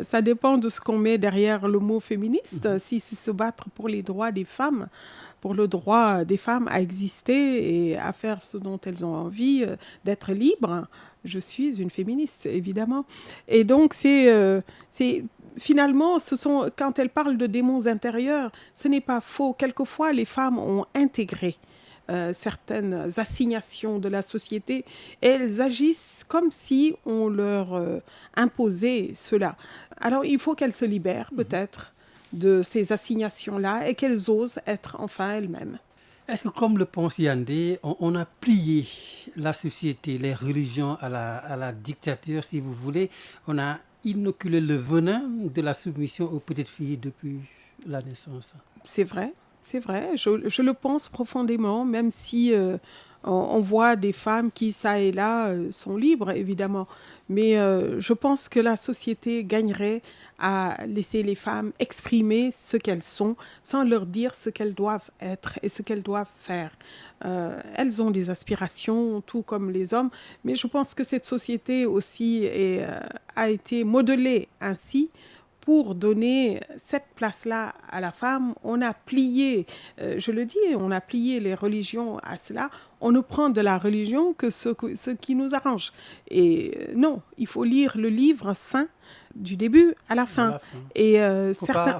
Ça dépend de ce qu'on met derrière le mot féministe. Si c'est se battre pour les droits des femmes, pour le droit des femmes à exister et à faire ce dont elles ont envie, d'être libres, je suis une féministe, évidemment. Et donc, finalement, quand elles parlent de démons intérieurs, ce n'est pas faux. Quelquefois, les femmes ont intégré certaines assignations de la société et elles agissent comme si on leur imposait cela. Alors, il faut qu'elles se libèrent, peut-être, de ces assignations-là et qu'elles osent être enfin elles-mêmes. Est-ce que, comme le pense Yandé, on a plié la société, les religions à la dictature, si vous voulez? On a inoculé le venin de la soumission aux petites filles depuis la naissance. C'est vrai. Je le pense profondément, même si on voit des femmes qui, ça et là, sont libres, évidemment. Mais je pense que la société gagnerait à laisser les femmes exprimer ce qu'elles sont, sans leur dire ce qu'elles doivent être et ce qu'elles doivent faire. Elles ont des aspirations, tout comme les hommes, mais je pense que cette société aussi a été modelée ainsi pour donner cette place-là à la femme. On a plié, je le dis, on a plié les religions à cela. On ne prend de la religion que ce qui nous arrange. Et non, il faut lire le livre saint du début à la fin. Et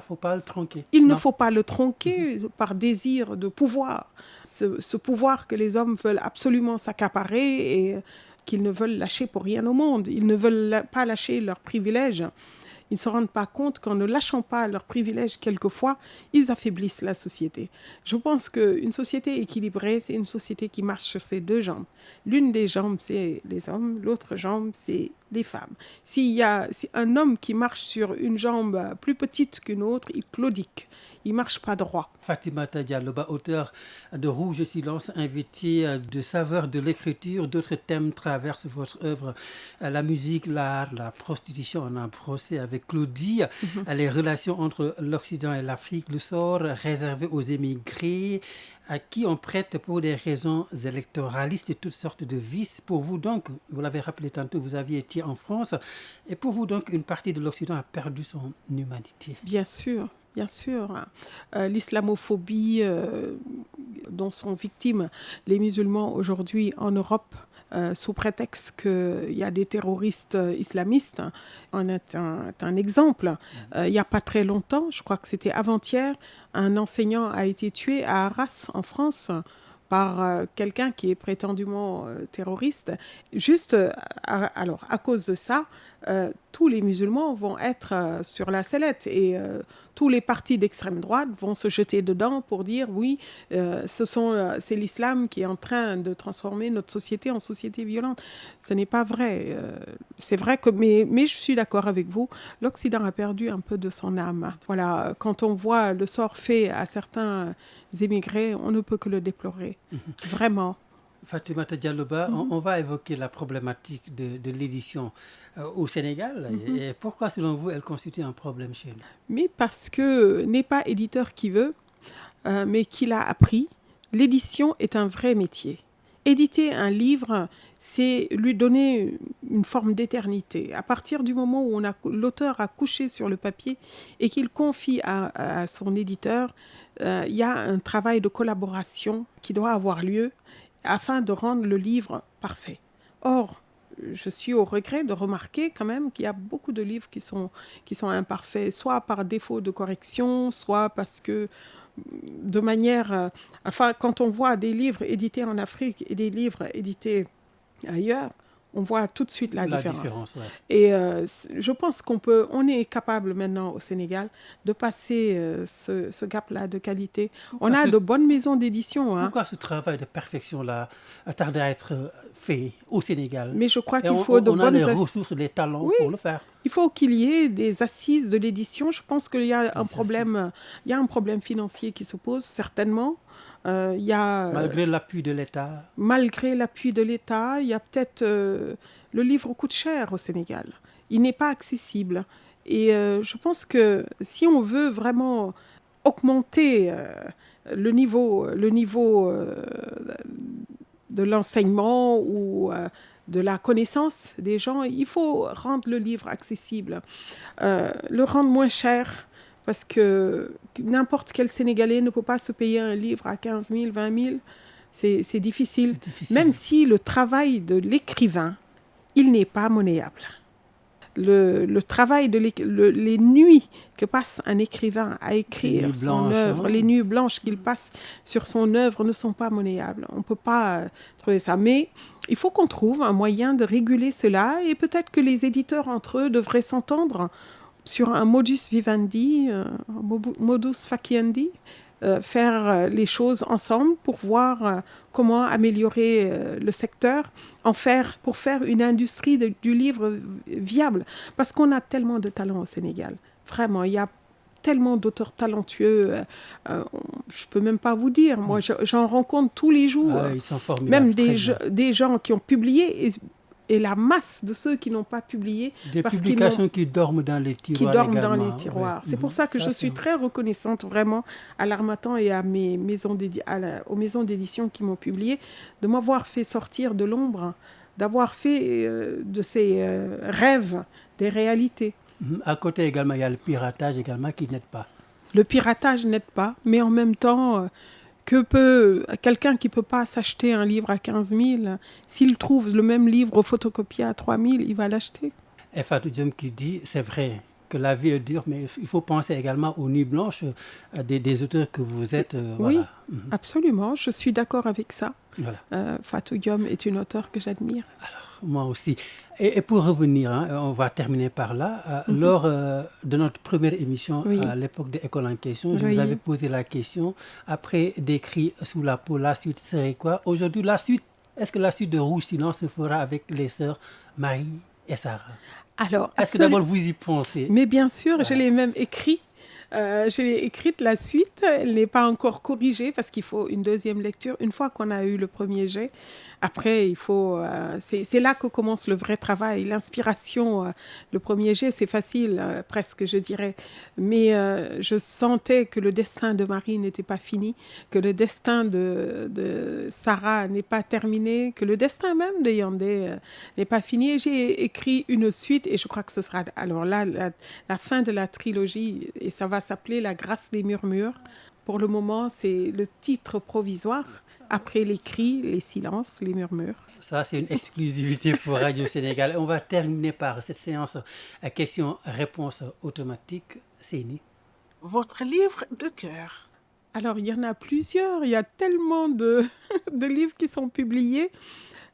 faut pas le tronquer. Ne faut pas le tronquer par désir de pouvoir. Ce pouvoir que les hommes veulent absolument s'accaparer et qu'ils ne veulent lâcher pour rien au monde. Ils ne veulent pas lâcher leurs privilèges. Ils ne se rendent pas compte qu'en ne lâchant pas leurs privilèges, quelquefois, ils affaiblissent la société. Je pense qu'une société équilibrée, c'est une société qui marche sur ses deux jambes. L'une des jambes, c'est les hommes, l'autre jambe, c'est les femmes. Si un homme qui marche sur une jambe plus petite qu'une autre, il claudique. Il ne marche pas droit. Fatimata Dialloba, auteur de Rouge Silence, invité de Saveurs de l'écriture. D'autres thèmes traversent votre œuvre. La musique, l'art, la prostitution. On a un procès avec Claudie. Les relations entre l'Occident et l'Afrique. Le sort réservé aux émigrés à qui on prête pour des raisons électoralistes et toutes sortes de vices. Pour vous donc, vous l'avez rappelé tantôt, vous aviez été en France. Et pour vous donc, une partie de l'Occident a perdu son humanité. Bien sûr. Bien sûr, l'islamophobie dont sont victimes les musulmans aujourd'hui en Europe, sous prétexte qu'il y a des terroristes islamistes, en est un exemple. Il n'y a pas très longtemps, je crois que c'était avant-hier, un enseignant a été tué à Arras, en France, par quelqu'un qui est prétendument terroriste. Juste, alors, à cause de ça, tous les musulmans vont être sur la sellette et tous les partis d'extrême droite vont se jeter dedans pour dire oui, c'est l'islam qui est en train de transformer notre société en société violente. Ce n'est pas vrai. C'est vrai que, mais je suis d'accord avec vous, l'Occident a perdu un peu de son âme. Voilà, quand on voit le sort fait à certains émigrés, on ne peut que le déplorer. Vraiment. Fatimata Dialloba, on va évoquer la problématique de l'édition au Sénégal. Et pourquoi, selon vous, elle constitue un problème chez nous? Mais parce que n'est pas éditeur qui veut, mais qui l'a appris. L'édition est un vrai métier. Éditer un livre, c'est lui donner une forme d'éternité. À partir du moment où l'auteur a couché sur le papier et qu'il confie à son éditeur, il y a un travail de collaboration qui doit avoir lieu afin de rendre le livre parfait. Or, je suis au regret de remarquer quand même qu'il y a beaucoup de livres qui sont imparfaits, soit par défaut de correction, soit parce que de manière... quand on voit des livres édités en Afrique et des livres édités ailleurs, on voit tout de suite la différence. Ouais. Et je pense on est capable maintenant au Sénégal de passer ce gap-là de qualité. On a de bonnes maisons d'édition. Pourquoi ce travail de perfection-là a tardé à être fait au Sénégal? Mais je crois qu'il faut de bonnes... On a les ressources, les talents pour le faire. Il faut qu'il y ait des assises de l'édition. Je pense qu'il y a un problème financier qui se pose, certainement. Malgré l'appui de l'État. Malgré l'appui de l'État, il y a peut-être... le livre coûte cher au Sénégal. Il n'est pas accessible. Et je pense que si on veut vraiment augmenter le niveau de l'enseignement ou de la connaissance des gens, il faut rendre le livre accessible, le rendre moins cher. Parce que n'importe quel Sénégalais ne peut pas se payer un livre à 15 000, 20 000. C'est difficile. Même si le travail de l'écrivain, il n'est pas monnayable. Le travail les nuits que passe un écrivain à écrire son œuvre, les nuits blanches qu'il passe sur son œuvre ne sont pas monnayables. On ne peut pas trouver ça. Mais il faut qu'on trouve un moyen de réguler cela. Et peut-être que les éditeurs entre eux devraient s'entendre sur un modus vivendi, modus faciendi, faire les choses ensemble pour voir comment améliorer le secteur, pour faire une industrie du livre viable. Parce qu'on a tellement de talents au Sénégal. Vraiment, il y a tellement d'auteurs talentueux. Je ne peux même pas vous dire. Moi, j'en rencontre tous les jours. Ils sont formidables. Même des gens qui ont publié... Et la masse de ceux qui n'ont pas publié... Des publications qui dorment dans les tiroirs. Qui dorment dans les tiroirs. Ouais. C'est pour ça que je suis très reconnaissante vraiment à l'Harmattan et aux maisons d'édition qui m'ont publié, de m'avoir fait sortir de l'ombre, d'avoir fait de ces rêves des réalités. À côté également, il y a le piratage également qui n'aide pas. Le piratage n'aide pas, mais en même temps... quelqu'un qui ne peut pas s'acheter un livre à 15 000, s'il trouve le même livre photocopié à 3 000, il va l'acheter. Et Fatou Diom qui dit, c'est vrai que la vie est dure, mais il faut penser également aux nuits blanches des auteurs que vous êtes. Oui, absolument, je suis d'accord avec ça. Voilà. Fatou Diom est une auteure que j'admire. Alors, moi aussi. Et pour revenir, on va terminer par là. Lors de notre première émission, à l'époque de École en question, je vous avais posé la question, après d'écrire Sous la peau, la suite serait quoi? Aujourd'hui, est-ce que la suite de Rouge Silence se fera avec les sœurs Marie et Sarah? Alors, est-ce que d'abord vous y pensez? Mais bien sûr, je l'ai même écrit. J'ai écrite la suite, elle n'est pas encore corrigée parce qu'il faut une deuxième lecture. Une fois qu'on a eu le premier jet, après, il faut... c'est là que commence le vrai travail. L'inspiration, le premier jet, c'est facile, presque, je dirais. Mais je sentais que le destin de Marie n'était pas fini, que le destin de Sarah n'est pas terminé, que le destin même de Yandé n'est pas fini. Et j'ai écrit une suite et je crois que ce sera alors là la fin de la trilogie et ça va s'appeler La grâce des murmures. Pour le moment, c'est le titre provisoire. Après les cris, les silences, les murmures. Ça, c'est une exclusivité pour Radio Sénégal. On va terminer par cette séance à questions-réponses automatiques. Séni. Votre livre de cœur? Alors, il y en a plusieurs. Il y a tellement de livres qui sont publiés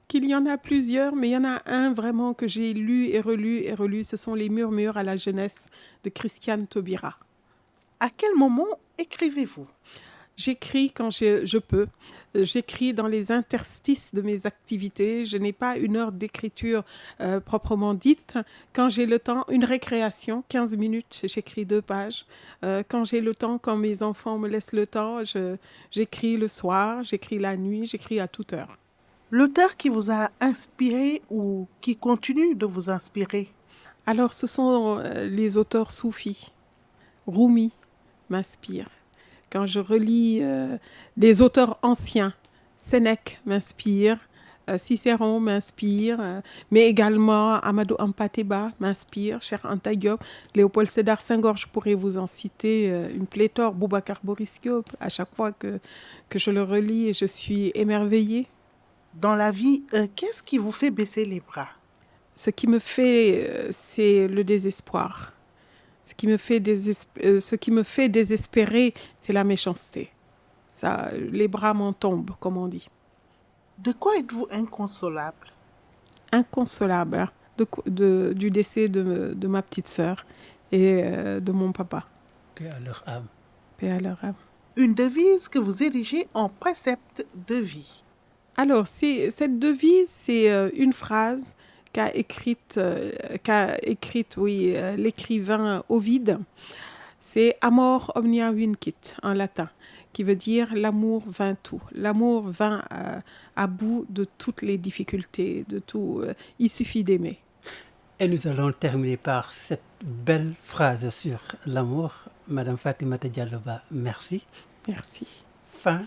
qu'il y en a plusieurs. Mais il y en a un vraiment que j'ai lu et relu. Ce sont Les murmures à la jeunesse de Christiane Taubira. À quel moment écrivez-vous? J'écris quand je peux. J'écris dans les interstices de mes activités. Je n'ai pas une heure d'écriture proprement dite. Quand j'ai le temps, une récréation, 15 minutes, j'écris 2 pages. Quand j'ai le temps, quand mes enfants me laissent le temps, j'écris le soir, j'écris la nuit, j'écris à toute heure. L'auteur qui vous a inspiré ou qui continue de vous inspirer? Alors, ce sont les auteurs soufis. Rumi m'inspire. Quand je relis des auteurs anciens, Sénèque m'inspire, Cicéron m'inspire, mais également Amadou Hampâté-Bâ m'inspire, Cheikh Anta Diop, Léopold Sédar Senghor, je pourrais vous en citer une pléthore, Boubacar Boris Diop. À chaque fois que je le relis, je suis émerveillée. Dans la vie, qu'est-ce qui vous fait baisser les bras? Ce qui me fait, c'est le désespoir. Ce qui me fait désespérer, c'est la méchanceté. Ça, les bras m'en tombent, comme on dit. De quoi êtes-vous inconsolable? Inconsolable, hein, du décès de ma petite sœur et de mon papa. Paix à leur âme. Paix à leur âme. Une devise que vous érigez en précepte de vie. Alors, cette devise, c'est une phrase qu'a écrite l'écrivain Ovide. C'est Amor omnia vincit en latin, qui veut dire l'amour vainc tout. L'amour vainc à bout de toutes les difficultés, de tout. Il suffit d'aimer. Et nous allons terminer par cette belle phrase sur l'amour. Madame Fatimata Diallo-Ba, merci. Merci. Fin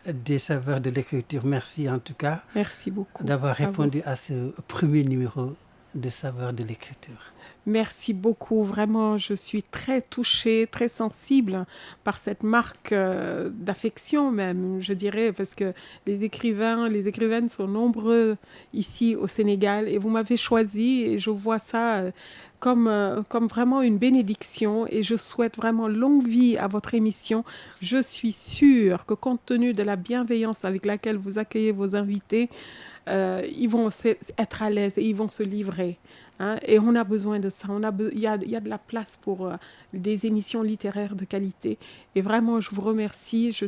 des saveurs de l'écriture. Merci en tout cas. Merci beaucoup. D'avoir répondu à ce premier numéro de saveurs de l'écriture. Merci beaucoup. Vraiment, je suis très touchée, très sensible par cette marque d'affection même, je dirais, parce que les écrivaines sont nombreux ici au Sénégal et vous m'avez choisi et je vois ça comme vraiment une bénédiction et je souhaite vraiment longue vie à votre émission. Je suis sûre que compte tenu de la bienveillance avec laquelle vous accueillez vos invités, ils vont être à l'aise et ils vont se livrer. Hein, et on a besoin de ça. Il y a de la place pour des émissions littéraires de qualité. Et vraiment, je vous remercie. Je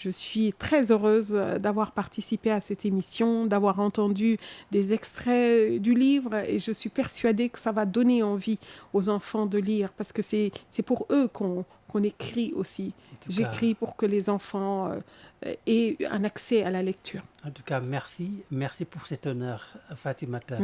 suis très heureuse d'avoir participé à cette émission, d'avoir entendu des extraits du livre. Et je suis persuadée que ça va donner envie aux enfants de lire parce que c'est pour eux qu'on écrit aussi. J'écris pour que les enfants aient un accès à la lecture. En tout cas, merci. Merci pour cet honneur, Fatimata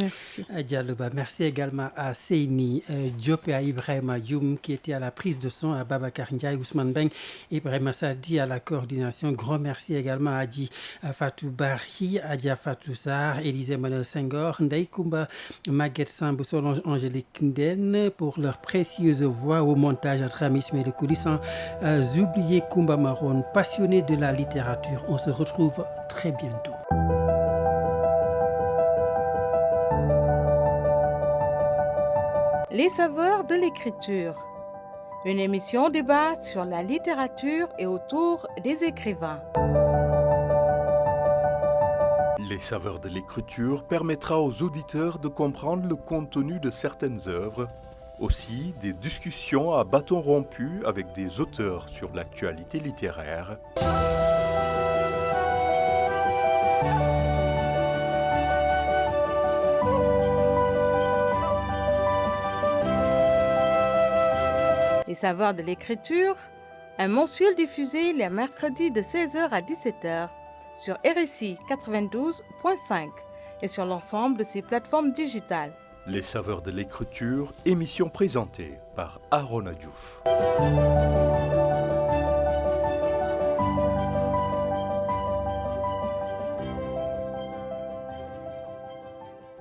Diallo-Ba. Merci également à Seyni Diop et à Ibrahima Youm qui était à la prise de son, à Babacar Ndiaye, Ousmane Beng, Ibrahima Sadi à la coordination. Grand merci également à Adi Fatou Barhi, Adia Fatou Sarr, Élisée Manuel Senghor, Ndeye Koumba, Maguette Sambou, Solange Angélique Nden pour leur précieuse voix au montage à travers les coulisses. Sans oublier Koumba Maron, passionné de la littérature. On se retrouve très bientôt. Les saveurs de l'écriture. Une émission débat sur la littérature et autour des écrivains. Les saveurs de l'écriture permettra aux auditeurs de comprendre le contenu de certaines œuvres, aussi des discussions à bâton rompu avec des auteurs sur l'actualité littéraire. Les saveurs de l'écriture, un mensuel diffusé les mercredis de 16h à 17h sur RSI 92.5 et sur l'ensemble de ses plateformes digitales. Les saveurs de l'écriture, émission présentée par Arona Diouf.